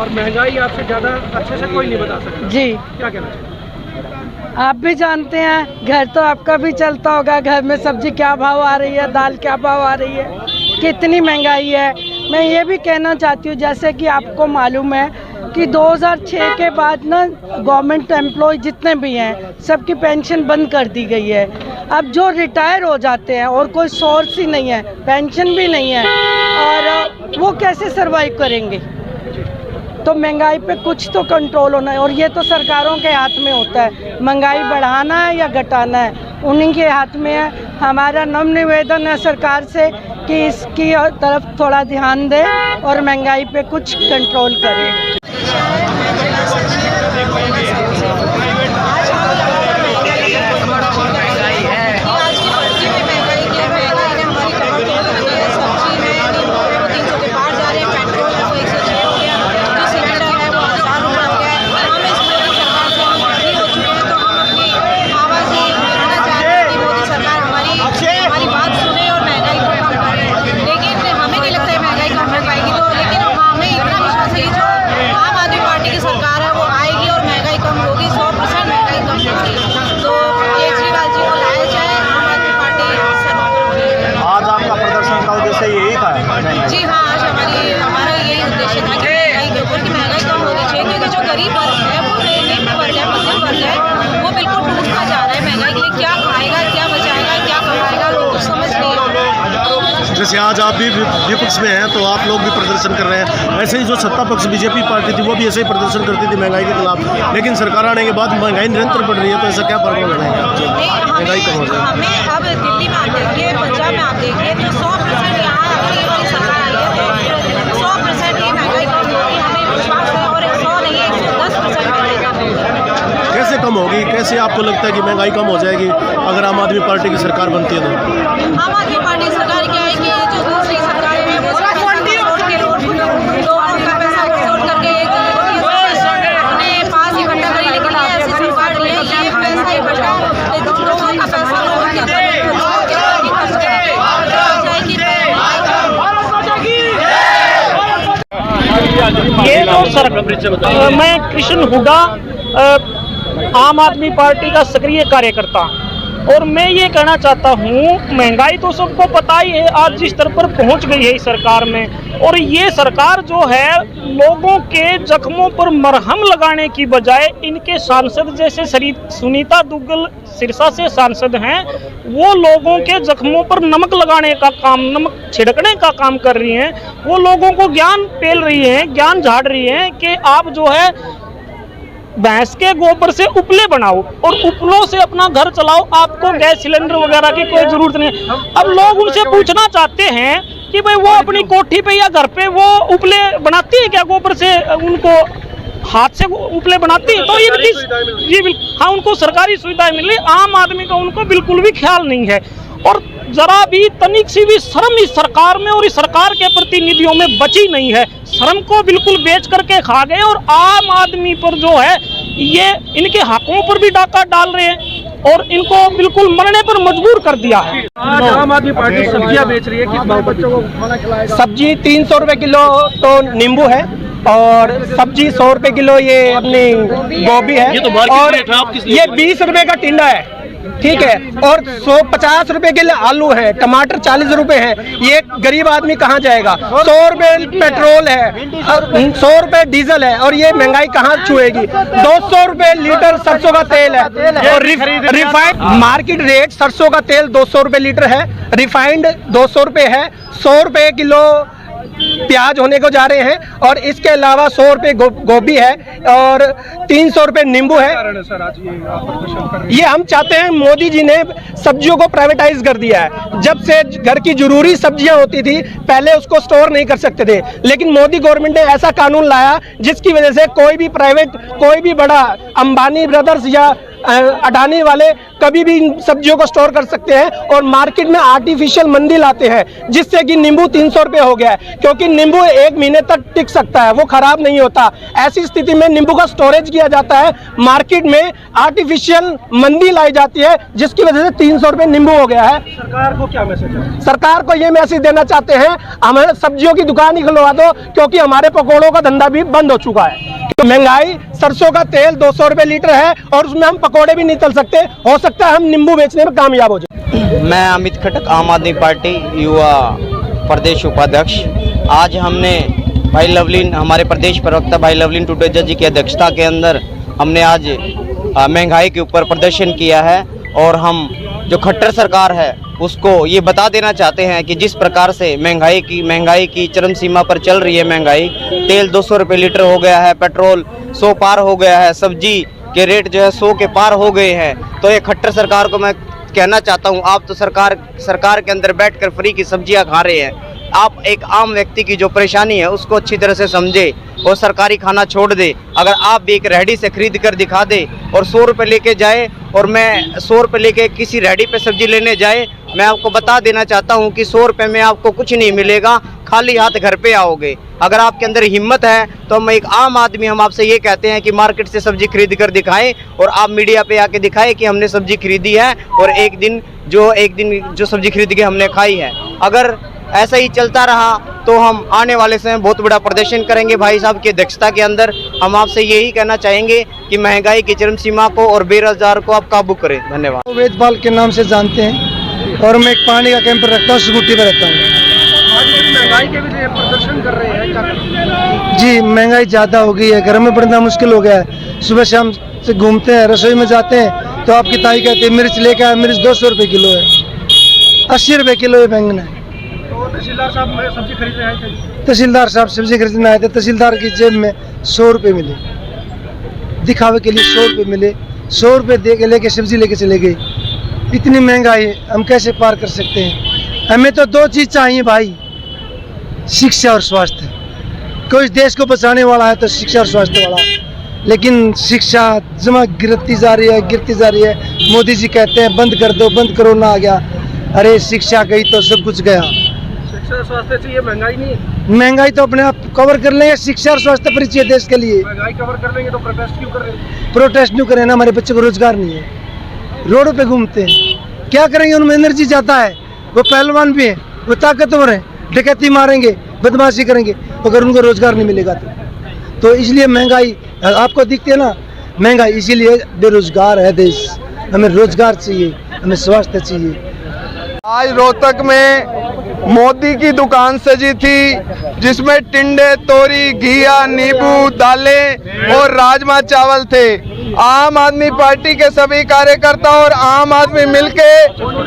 और महंगाई आपसे ज़्यादा अच्छे से कोई नहीं बता सकता। जी, क्या कहना चाहिए? आप भी जानते हैं, घर तो आपका भी चलता होगा, घर में सब्जी क्या भाव आ रही है, दाल क्या भाव आ रही है, कितनी महंगाई है। मैं ये भी कहना चाहती हूँ, जैसे कि आपको मालूम है कि 2006 के बाद ना गवर्नमेंट एम्प्लॉय जितने भी हैं सबकी पेंशन बंद कर दी गई है। अब जो रिटायर हो जाते हैं और कोई सोर्स ही नहीं है, पेंशन भी नहीं है, और वो कैसे सरवाइव करेंगे? तो महंगाई पे कुछ तो कंट्रोल होना है, और ये तो सरकारों के हाथ में होता है, महंगाई बढ़ाना है या घटाना है, उन्हीं के हाथ में है। हमारा नम्र निवेदन है सरकार से कि इसकी तरफ थोड़ा ध्यान दें और महंगाई पे कुछ कंट्रोल करें। जी हाँ, आज हमारा यही उद्देश्य था कि महंगाई के ऊपर, कि महंगाई कम होनी चाहिए, क्योंकि जो गरीब वर्ग है, वो निम्न वर्ग है, मध्यम वर्ग है, वो बिल्कुल टूटता जा रहा है। महंगाई के लिए क्या खाएगा, क्या बचाएगा, क्या कमाएगा, वो कुछ समझ नहीं आ रहा। जैसे आज आप भी विपक्ष में हैं तो आप लोग भी प्रदर्शन कर रहे हैं, ऐसे ही जो सत्ता पक्ष बीजेपी पार्टी थी वो भी ऐसे ही प्रदर्शन करती थी महंगाई के खिलाफ, लेकिन सरकार आने के बाद महंगाई निरंतर बढ़ रही है, तो ऐसा क्या फर्क पड़ रहा है? महंगाई कम हो जाए। हमें अब दिल्ली में आप देखिए, पंजाब में आप देखिए, तो 100% यहाँ अगर ये वाली सरकार आई है तो 100% ये महंगाई कम होगी, हमें विश्वास है, और 100 नहीं 110% महंगाई कम होगी। कैसे कम होगी? कैसे आपको लगता है कि महंगाई कम हो जाएगी अगर आम आदमी पार्टी की सरकार बनती है तो? आम आदमी पार्टी सरकार क्या है कि जो दूसरी सरकार है वो लोगों का पैसा वसूल करके अपने पास इकट्ठा करने के लिए ऐसी सरकार ली है, ये पैसा इकट्ठा लोगों का पैसा लोगों के ये तो मैं कृष्ण हुड्डा, आम आदमी पार्टी का सक्रिय कार्यकर्ता, और मैं ये कहना चाहता हूँ, महंगाई तो सबको पता ही है आज जिस स्तर पर पहुँच गई है इस सरकार में, और ये सरकार जो है लोगों के जख्मों पर मरहम लगाने की बजाय, इनके सांसद जैसे सुनीता दुग्गल सिरसा से सांसद हैं, वो लोगों के जख्मों पर नमक लगाने का काम, नमक छिड़कने का काम कर रही हैं। वो लोगों को ज्ञान पेल रही हैं, ज्ञान झाड़ रही हैं कि आप जो है भैंस के गोबर से उपले बनाओ और उपलों से अपना घर चलाओ, आपको गैस सिलेंडर वगैरह की कोई ज़रूरत नहीं। अब लोग उनसे पूछना चाहते हैं कि भाई वो अपनी कोठी पे या घर पे वो उपले बनाती है क्या, गोबर से उनको हाथ से उपले बनाती है? तो इनकी जी बिल्कुल, हाँ, उनको सरकारी सुविधाएं मिल रही, आम आदमी का उनको बिल्कुल भी ख्याल नहीं है, और जरा भी तनिक सी भी शर्म इस सरकार में और इस सरकार के प्रतिनिधियों में बची नहीं है। शर्म को बिल्कुल बेच करके खा गए, और आम आदमी पर जो है ये इनके हकों पर भी डाका डाल रहे हैं और इनको बिल्कुल मरने पर मजबूर कर दिया है। आज आम आदमी पार्टी सब्जियां बेच रही है, किस भाव बच्चों को खाना खिलाएगा? सब्जी 300 रुपये किलो तो नींबू है, और सब्जी 100 रुपये किलो ये अपनी गोभी है, और ये 20 रुपये का टिंडा है, ठीक है, और 150 रुपए के लिए आलू है, टमाटर 40 रुपए है। ये गरीब आदमी कहाँ जाएगा? 100 रुपए पेट्रोल है और 100 रुपए डीजल है, और ये महंगाई कहाँ छुएगी? 200 रुपए लीटर सरसों का तेल है, और रिफाइंड मार्केट रेट सरसों का तेल 200 रुपए लीटर है, रिफाइंड 200 रुपए है, 100 रुपए किलो प्याज होने को जा रहे हैं, और इसके अलावा 100 रुपये गोभी है और 300 रुपये नींबू है। ये हम चाहते हैं, मोदी जी ने सब्जियों को प्राइवेटाइज कर दिया है। जब से घर की जरूरी सब्जियां होती थी पहले उसको स्टोर नहीं कर सकते थे, लेकिन मोदी गवर्नमेंट ने ऐसा कानून लाया जिसकी वजह से कोई भी प्राइवेट, कोई भी बड़ा अंबानी ब्रदर्स या अडानी वाले कभी भी इन सब्जियों को स्टोर कर सकते हैं और मार्केट में आर्टिफिशियल मंदी लाते हैं, जिससे कि नींबू 300 रुपये हो गया है, क्योंकि नींबू 1 महीने तक टिक सकता है, वो खराब नहीं होता। ऐसी स्थिति में नींबू का स्टोरेज किया जाता है, मार्केट में आर्टिफिशियल मंदी लाई जाती है, जिसकी वजह से 300 रुपये नींबू हो गया है। सरकार को क्या मैसेज है? सरकार को ये मैसेज देना चाहते हैं, हमें सब्जियों की दुकान ही खुलवा दो, क्योंकि हमारे पकौड़ों का धंधा भी बंद हो चुका है। महंगाई, सरसों का तेल 200 रुपये लीटर है और उसमें हम पकौड़े भी नहीं तल सकते। हो सकता है हम नींबू बेचने में कामयाब हो जाए। मैं अमित खटक, आम आदमी पार्टी युवा प्रदेश उपाध्यक्ष। आज हमने भाई लवलीन, हमारे प्रदेश प्रवक्ता भाई लवलीन टुटेजा जी की अध्यक्षता के अंदर हमने आज महंगाई के ऊपर प्रदर्शन किया है और हम जो खट्टर सरकार है उसको ये बता देना चाहते हैं कि जिस प्रकार से महंगाई की चरम सीमा पर चल रही है महंगाई, तेल 200 रुपये लीटर हो गया है, पेट्रोल 100 पार हो गया है, सब्जी के रेट जो है 100 के पार हो गए हैं। तो ये खट्टर सरकार को मैं कहना चाहता हूँ, आप तो सरकार के अंदर बैठकर फ्री की सब्जियाँ खा रहे हैं। आप एक आम व्यक्ति की जो परेशानी है उसको अच्छी तरह से समझे और सरकारी खाना छोड़ दे। अगर आप भी एक रेहड़ी से खरीद कर दिखा दे और 100 रुपये लेके जाए और मैं 100 रुपये लेके किसी रेहड़ी पे सब्जी लेने जाए, मैं आपको बता देना चाहता हूं कि 100 रुपये में आपको कुछ नहीं मिलेगा, खाली हाथ घर पे आओगे। अगर आपके अंदर हिम्मत है तो हम एक आम आदमी, हम आपसे ये कहते हैं कि मार्केट से सब्जी खरीद कर दिखाएं और आप मीडिया पे आके दिखाएं कि हमने सब्जी खरीदी है और एक दिन जो सब्जी खरीद के हमने खाई है। अगर ऐसा ही चलता रहा तो हम आने वाले समय बहुत बड़ा प्रदर्शन करेंगे भाई साहब की अध्यक्षता के अंदर। हम आपसे यही कहना चाहेंगे कि महंगाई की चरम सीमा को और बेरोजगार को आप काबू करें। धन्यवाद। वेदपाल के नाम से जानते हैं और मैं एक पानी का कैंपर रखता हूँ, स्कूटी पर रहता हूँ। आज महंगाई के भी प्रदर्शन कर रहे हैं, क्या? जी, महंगाई ज़्यादा हो गई है, घर में पड़ना मुश्किल हो गया है। सुबह शाम से घूमते हैं, रसोई में जाते हैं तो आपकी ताई कहती है मिर्च लेके आए, मिर्च 200 रुपये किलो है, 80 रुपये किलो है बैंगन है। तहसीलदार साहब सब्जी खरीदने आए थे। तहसीलदार साहब सब्जी खरीदने आए थे, तहसीलदार की जेब में 100 रुपये मिले, दिखावे के लिए 100 रुपये मिले, 100 रुपये दे के लेके सब्जी लेके चले गए। इतनी महंगाई हम कैसे पार कर सकते हैं? हमें तो 2 चीज़ चाहिए भाई, शिक्षा और स्वास्थ्य। कोई देश को बचाने वाला है तो शिक्षा और स्वास्थ्य वाला, लेकिन शिक्षा जमा गिरती जा रही है। मोदी जी कहते हैं बंद कर दो, बंद करो ना आ गया। अरे शिक्षा गई तो सब कुछ गया। शिक्षा स्वास्थ्य चाहिए, महंगाई नहीं। महंगाई तो अपने आप कवर कर लेंगे, शिक्षा और स्वास्थ्य पर चाहिए देश के लिए। महंगाई कवर कर लेंगे तो प्रोटेस्ट क्यों कर रहे हैं? प्रोटेस्ट क्यों करें ना, हमारे बच्चों को रोजगार नहीं है, रोडों पे घूमते हैं, क्या करेंगे? उनमें एनर्जी जाता है, वो पहलवान भी है, वो ताकतवर है, डकैती मारेंगे, बदमाशी करेंगे, अगर उनको रोजगार नहीं मिलेगा तो इसलिए महंगाई आपको दिखती है ना, महंगाई इसीलिए बेरोजगार है देश। हमें रोजगार चाहिए, हमें स्वास्थ्य चाहिए। आज रोहतक में मोदी की दुकान सजी थी, जिसमें टिंडे, तोरी, घिया, नींबू, दालें और राजमा चावल थे। आम आदमी पार्टी के सभी कार्यकर्ता और आम आदमी मिलके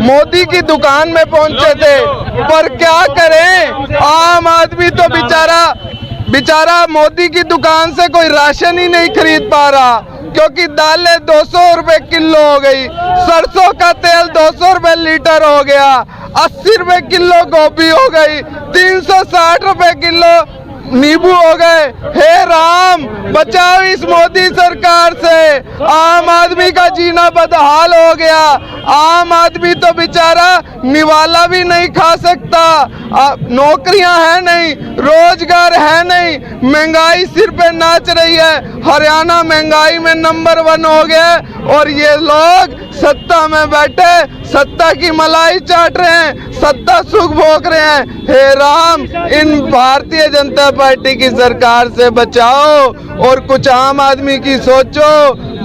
मोदी की दुकान में पहुंचे थे, पर क्या करें, आम आदमी तो बेचारा मोदी की दुकान से कोई राशन ही नहीं खरीद पा रहा, क्योंकि दालें 200 रुपये किलो हो गई, सरसों का तेल 200 रुपये लीटर हो गया, 80 रुपये किलो गोभी हो गई, 360 रुपये किलो नींबू हो गए। हे राम, बचाओ इस मोदी सरकार से, आम आदमी का जीना बदहाल हो गया। आम आदमी तो बेचारा निवाला भी नहीं खा सकता, नौकरियां है नहीं, रोजगार है नहीं, महंगाई सिर पे नाच रही है। हरियाणा महंगाई में नंबर 1 हो गया और ये लोग सत्ता में बैठे सत्ता की मलाई चाट रहे हैं, सत्ता सुख भोग रहे हैं। हे राम, इन भारतीय जनता पार्टी की सरकार से बचाओ और कुछ आम आदमी की सोचो।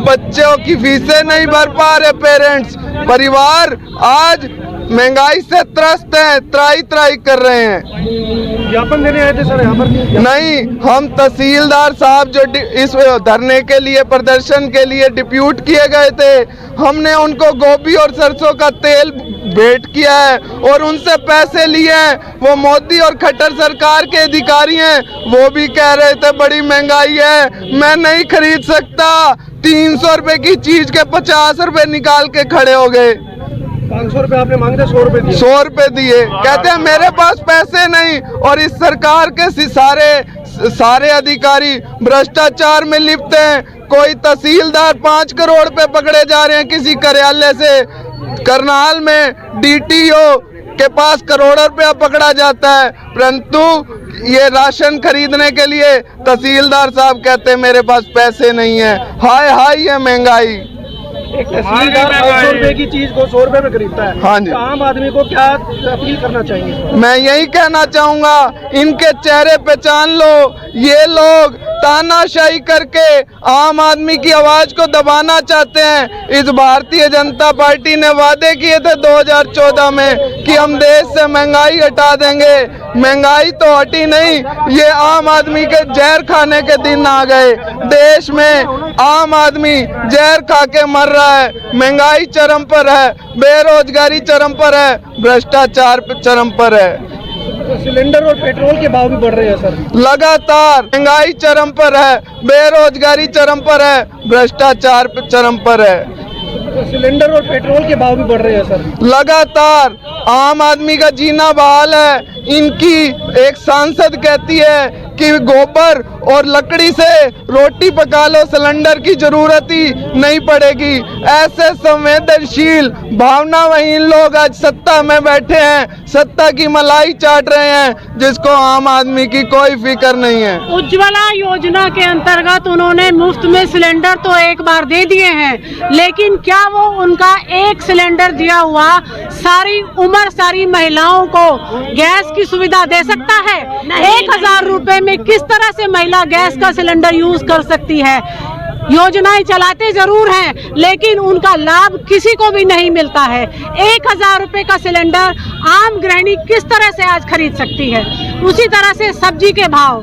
बच्चों की फीसें नहीं भर पा रहे पेरेंट्स, परिवार आज महंगाई से त्रस्त हैं, त्राही कर रहे हैं। ज्ञापन देने आए थे सर यहाँ पर? नहीं, हम तहसीलदार साहब जो इस धरने के लिए, प्रदर्शन के लिए डिप्यूट किए गए थे, हमने उनको गोभी और सरसों का तेल भेंट किया है और उनसे पैसे लिए हैं। वो मोदी और खट्टर सरकार के अधिकारी हैं, वो भी कह रहे थे बड़ी महंगाई है, मैं नहीं खरीद सकता। 300 रुपए की चीज के 50 रुपए निकाल के खड़े हो गए। 500 रुपए आपने मांगे थे, 100 रुपए दिए। 100 रुपए दिए, कहते हैं मेरे पास पैसे नहीं। और इस सरकार के सारे अधिकारी भ्रष्टाचार में लिप्त हैं, कोई तहसीलदार 5 करोड़ पे पकड़े जा रहे हैं किसी कार्यालय से, करनाल में डीटीओ के पास करोड़ों रुपया पकड़ा जाता है, परंतु ये राशन खरीदने के लिए तहसीलदार साहब कहते हैं मेरे पास पैसे नहीं है। हाय हाय ये महंगाई। एक तहसीलदार 500 रुपए की चीज को 100 रुपए में खरीदता है। हाँ जी। तो आम आदमी को क्या अपील करना चाहिए? मैं यही कहना चाहूंगा, इनके चेहरे पहचान लो, ये लोग तानाशाही करके आम आदमी की आवाज को दबाना चाहते हैं। इस भारतीय जनता पार्टी ने वादे किए थे 2014 में कि हम देश से महंगाई हटा देंगे, महंगाई तो हटी नहीं, ये आम आदमी के जहर खाने के दिन आ गए। देश में आम आदमी जहर खा के मर रहा है, महंगाई चरम पर है, बेरोजगारी चरम पर है, भ्रष्टाचार चरम पर है। सिलेंडर और पेट्रोल के भाव भी बढ़ रहे हैं सर। लगातार महंगाई चरम पर है, बेरोजगारी चरम पर है, भ्रष्टाचार चरम पर है। सिलेंडर और पेट्रोल के भाव भी बढ़ रहे हैं सर। लगातार आम आदमी का जीना बहाल है। इनकी एक सांसद कहती है कि गोबर और लकड़ी से रोटी पका लो, सिलेंडर की जरूरत ही नहीं पड़ेगी। ऐसे संवेदनशील भावनाहीन लोग आज सत्ता में बैठे हैं, सत्ता की मलाई चाट रहे हैं, जिसको आम आदमी की कोई फिक्र नहीं है। उज्ज्वला योजना के अंतर्गत उन्होंने मुफ्त में सिलेंडर तो एक बार दे दिए हैं, लेकिन क्या वो उनका एक सिलेंडर दिया हुआ सारी उम्र सारी महिलाओं को गैस की सुविधा दे सकता है? 1000 रुपए में किस तरह से महिला गैस का सिलेंडर यूज कर सकती है? योजनाएं चलाते जरूर हैं, लेकिन उनका लाभ किसी को भी नहीं मिलता है। 1000 रुपए का सिलेंडर आम गृहिणी किस तरह से आज खरीद सकती है? उसी तरह से सब्जी के भाव,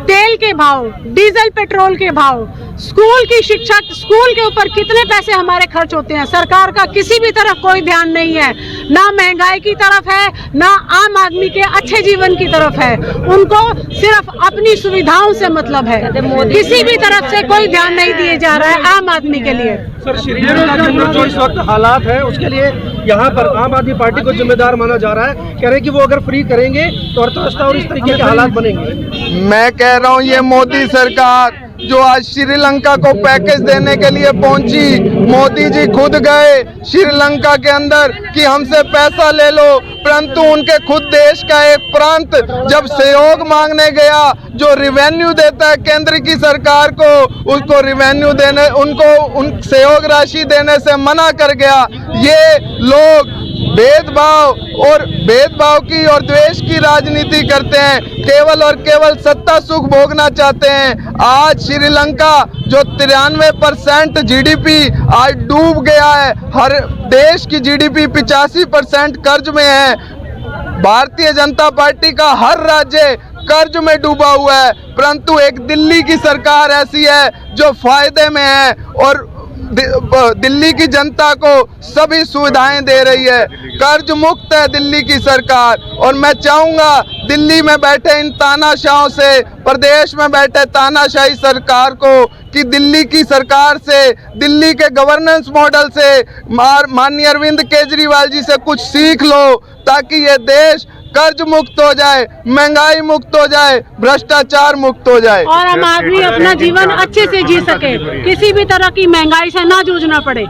तेल के भाव, डीजल पेट्रोल के भाव, स्कूल की शिक्षा, स्कूल के ऊपर कितने पैसे हमारे खर्च होते हैं, सरकार का किसी भी तरफ कोई ध्यान नहीं है। ना महंगाई की तरफ है, ना आम आदमी के अच्छे जीवन की तरफ है। उनको सिर्फ अपनी सुविधाओं से मतलब है, किसी भी तरफ से कोई ध्यान नहीं दिया जा रहा है आम आदमी के लिए। सर, श्रीलंका के अंदर जो इस वक्त हालात है उसके लिए यहाँ पर आम आदमी पार्टी को जिम्मेदार माना जा रहा है। कह रहे हैं कि वो अगर फ्री करेंगे तो अर्थव्यवस्था और इस तरीके के हालात बनेंगे। मैं कह रहा हूँ ये मोदी सरकार जो आज श्रीलंका को पैकेज देने के लिए पहुंची, मोदी जी खुद गए श्रीलंका के अंदर कि हमसे पैसा ले लो, परंतु उनके खुद देश का एक प्रांत जब सहयोग मांगने गया, जो रिवेन्यू देता है केंद्र की सरकार को, उसको रिवेन्यू देने, उनको उन सहयोग राशि देने से मना कर गया। ये लोग भेदभाव की और द्वेष की राजनीति करते हैं, केवल और केवल सत्ता सुख भोगना चाहते हैं। आज श्रीलंका जो 93% जीडीपी आज डूब गया है, हर देश की जीडीपी 85% कर्ज में है। भारतीय जनता पार्टी का हर राज्य कर्ज में डूबा हुआ है, परंतु एक दिल्ली की सरकार ऐसी है जो फायदे में है और दिल्ली की जनता को सभी सुविधाएं दे रही है। कर्ज मुक्त है दिल्ली की सरकार, और मैं चाहूंगा दिल्ली में बैठे इन तानाशाहों से, प्रदेश में बैठे तानाशाही सरकार को, कि दिल्ली की सरकार से, दिल्ली के गवर्नेंस मॉडल से, माननीय अरविंद केजरीवाल जी से कुछ सीख लो, ताकि ये देश कर्ज मुक्त हो जाए, महंगाई मुक्त हो जाए, भ्रष्टाचार मुक्त हो जाए और आम आदमी अपना जीवन अच्छे से जी सके, किसी भी तरह की महंगाई से ना जूझना पड़े।